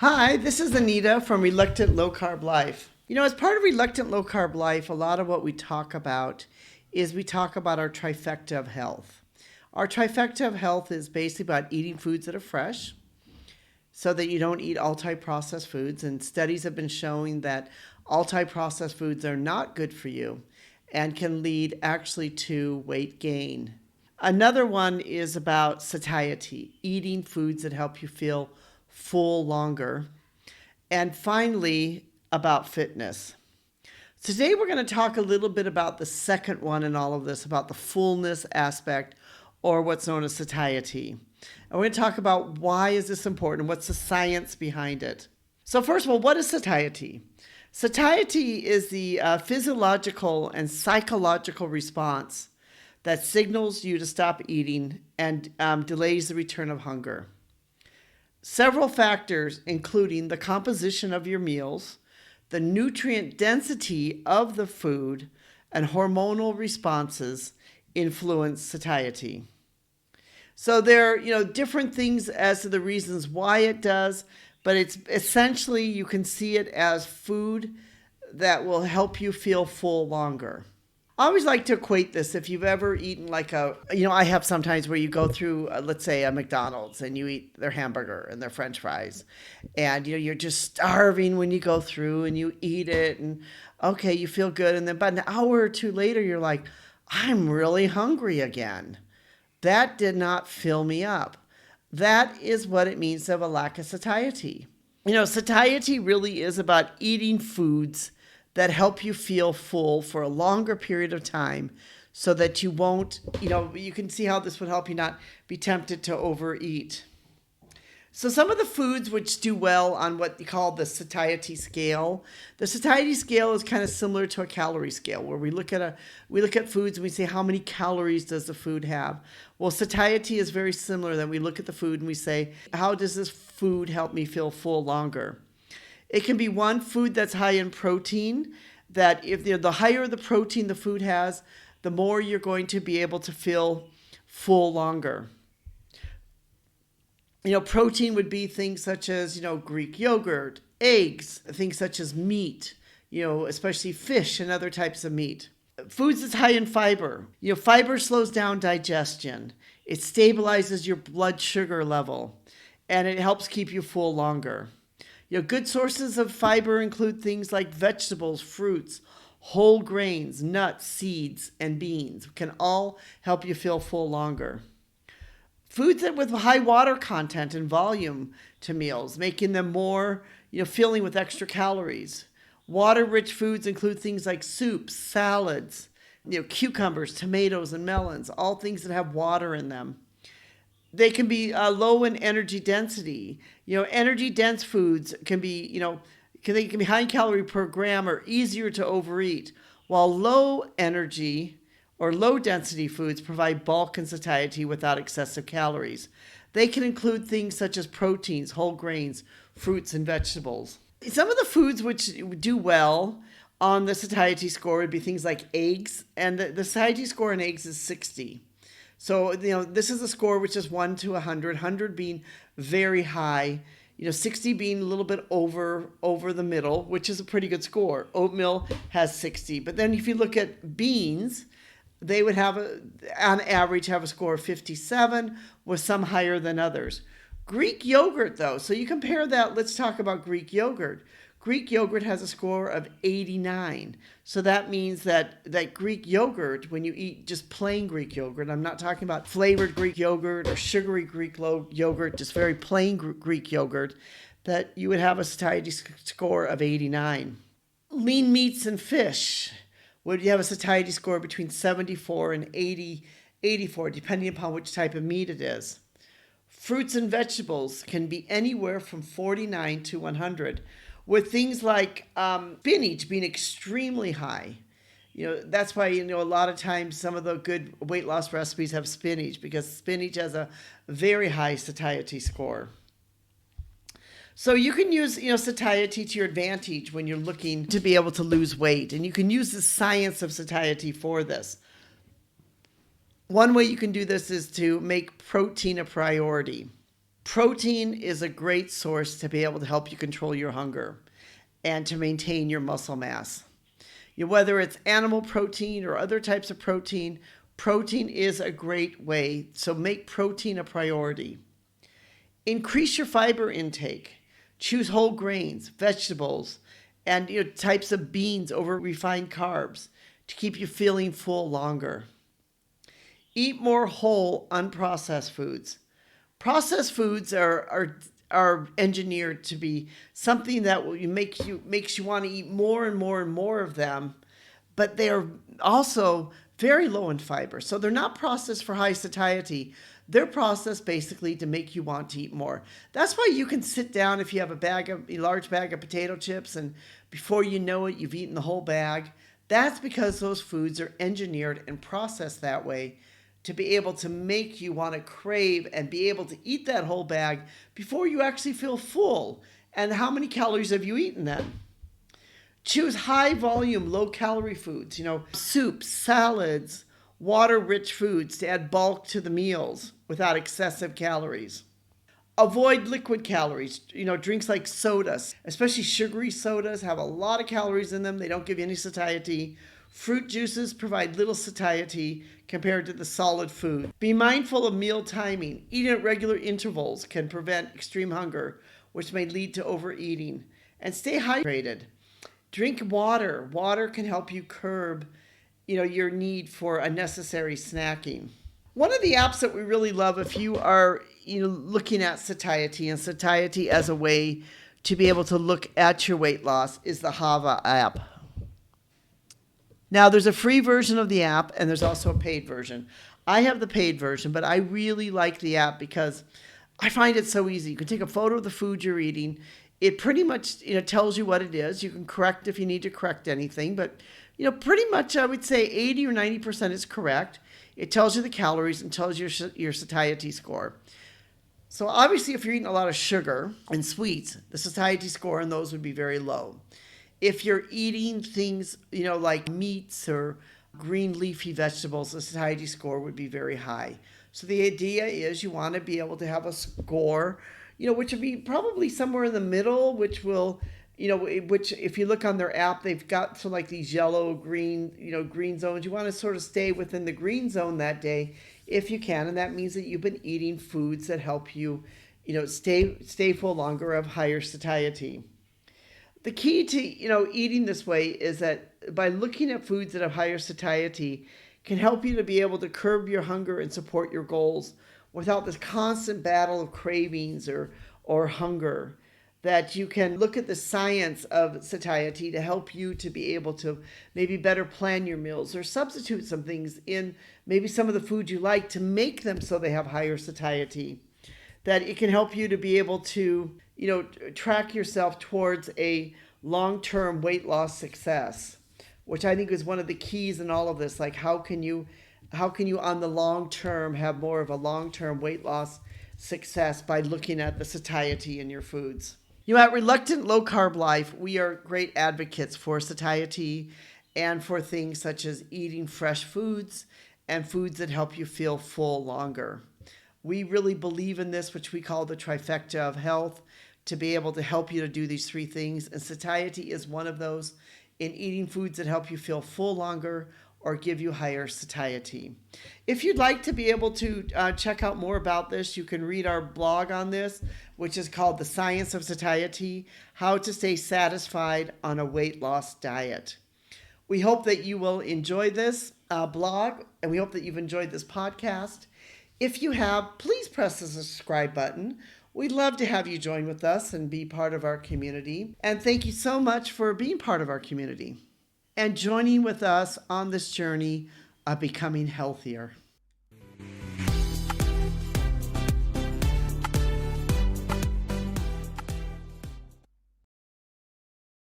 Hi, this is Anita from Reluctant Low Carb Life. As part of Reluctant Low Carb Life, a lot of what we talk about is we talk about our trifecta of health. Our trifecta of health is basically about eating foods that are fresh so that you don't eat ultra-processed foods. And studies have been showing that ultra-processed foods are not good for you and can lead actually to weight gain. Another one is about satiety, eating foods that help you feel full longer. And finally, about fitness. Today, we're going to talk a little bit about the second one in all of this, about the fullness aspect, or what's known as satiety. And we're going to talk about why is this important and what's the science behind it. So first of all, what is satiety? Satiety is the physiological and psychological response that signals you to stop eating and delays the return of hunger. Several factors, including the composition of your meals, the nutrient density of the food, and hormonal responses influence satiety. So there are, different things as to the reasons why it does, but it's essentially you can see it as food that will help you feel full longer. I always like to equate this if you've ever eaten I have sometimes where you go through, let's say, a McDonald's and you eat their hamburger and their French fries. And, you're just starving when you go through and you eat it and, okay, you feel good. And then about an hour or two later, you're like, I'm really hungry again. That did not fill me up. That is what it means to have a lack of satiety. Satiety really is about eating foods that help you feel full for a longer period of time so that you won't, you can see how this would help you not be tempted to overeat. So some of the foods which do well on what you call the satiety scale. The satiety scale is kind of similar to a calorie scale where we look at foods and we say how many calories does the food have. Well, satiety is very similar. That we look at the food and we say, how does this food help me feel full longer? It can be one food that's high in protein, that if the higher the protein the food has, the more you're going to be able to feel full longer. Protein would be things such as, Greek yogurt, eggs, things such as meat, especially fish and other types of meat. Foods that's high in fiber. Fiber slows down digestion. It stabilizes your blood sugar level, and it helps keep you full longer. Good sources of fiber include things like vegetables, fruits, whole grains, nuts, seeds, and beans can all help you feel full longer. Foods that with high water content and volume to meals, making them more, filling with extra calories. Water-rich foods include things like soups, salads, cucumbers, tomatoes, and melons, all things that have water in them. They can be low in energy density. Energy dense foods can be, they can be high in calorie per gram or easier to overeat, while low energy or low density foods provide bulk and satiety without excessive calories. They can include things such as proteins, whole grains, fruits, and vegetables. Some of the foods which do well on the satiety score would be things like eggs, and the satiety score in eggs is 60. So, this is a score which is 1 to 100, 100 being very high, 60 being a little bit over the middle, which is a pretty good score. Oatmeal has 60. But then if you look at beans, they would on average, have a score of 57, with some higher than others. Greek yogurt, though, so you compare that, let's talk about Greek yogurt. Greek yogurt has a score of 89. So that means that Greek yogurt, when you eat just plain Greek yogurt, I'm not talking about flavored Greek yogurt or sugary Greek yogurt, just very plain Greek yogurt, that you would have a satiety score of 89. Lean meats and fish would have a satiety score between 74 and 84, depending upon which type of meat it is. Fruits and vegetables can be anywhere from 49 to 100. With things like spinach being extremely high. That's why, a lot of times some of the good weight loss recipes have spinach, because spinach has a very high satiety score. So you can use, satiety to your advantage when you're looking to be able to lose weight. And you can use the science of satiety for this. One way you can do this is to make protein a priority. Protein is a great source to be able to help you control your hunger and to maintain your muscle mass. Whether it's animal protein or other types of protein, protein is a great way. So make protein a priority. Increase your fiber intake. Choose whole grains, vegetables, and types of beans over refined carbs to keep you feeling full longer. Eat more whole, unprocessed foods. Processed foods are engineered to be something that makes you want to eat more and more and more of them, but they are also very low in fiber. So they're not processed for high satiety. They're processed basically to make you want to eat more. That's why you can sit down if you have a large bag of potato chips, and before you know it, you've eaten the whole bag. That's because those foods are engineered and processed that way to be able to make you want to crave and be able to eat that whole bag before you actually feel full. And how many calories have you eaten then? Choose high volume, low calorie foods, soups, salads, water-rich foods to add bulk to the meals without excessive calories. Avoid liquid calories. Drinks like sodas, especially sugary sodas, have a lot of calories in them. They don't give you any satiety. Fruit juices provide little satiety compared to the solid food. Be mindful of meal timing. Eating at regular intervals can prevent extreme hunger, which may lead to overeating. And stay hydrated. Drink water. Water can help you curb your need for unnecessary snacking. One of the apps that we really love if you are looking at satiety and satiety as a way to be able to look at your weight loss is the Hava app. Now, there's a free version of the app and there's also a paid version. I have the paid version, but I really like the app because I find it so easy. You can take a photo of the food you're eating. It pretty much tells you what it is. You can correct if you need to correct anything, but pretty much I would say 80 or 90% is correct. It tells you the calories and tells you your satiety score. So obviously if you're eating a lot of sugar and sweets, the satiety score on those would be very low. If you're eating things, like meats or green leafy vegetables, the satiety score would be very high. So the idea is you want to be able to have a score, which would be probably somewhere in the middle, which will, which if you look on their app, they've got some like these yellow, green, green zones. You want to sort of stay within the green zone that day if you can. And that means that you've been eating foods that help you, stay full longer, of higher satiety. The key to, eating this way is that by looking at foods that have higher satiety can help you to be able to curb your hunger and support your goals without this constant battle of cravings or hunger. That you can look at the science of satiety to help you to be able to maybe better plan your meals or substitute some things in maybe some of the food you like to make them so they have higher satiety. That it can help you to be able to, track yourself towards a long-term weight loss success, which I think is one of the keys in all of this. Like how can you on the long term have more of a long-term weight loss success by looking at the satiety in your foods. At Reluctant Low Carb Life, we are great advocates for satiety and for things such as eating fresh foods and foods that help you feel full longer. We really believe in this, which we call the trifecta of health, to be able to help you to do these three things. And satiety is one of those, in eating foods that help you feel full longer or give you higher satiety. If you'd like to be able to check out more about this, you can read our blog on this, which is called The Science of Satiety, How to Stay Satisfied on a Weight Loss Diet. We hope that you will enjoy this blog, and we hope that you've enjoyed this podcast. If you have, please press the subscribe button. We'd love to have you join with us and be part of our community. And thank you so much for being part of our community and joining with us on this journey of becoming healthier.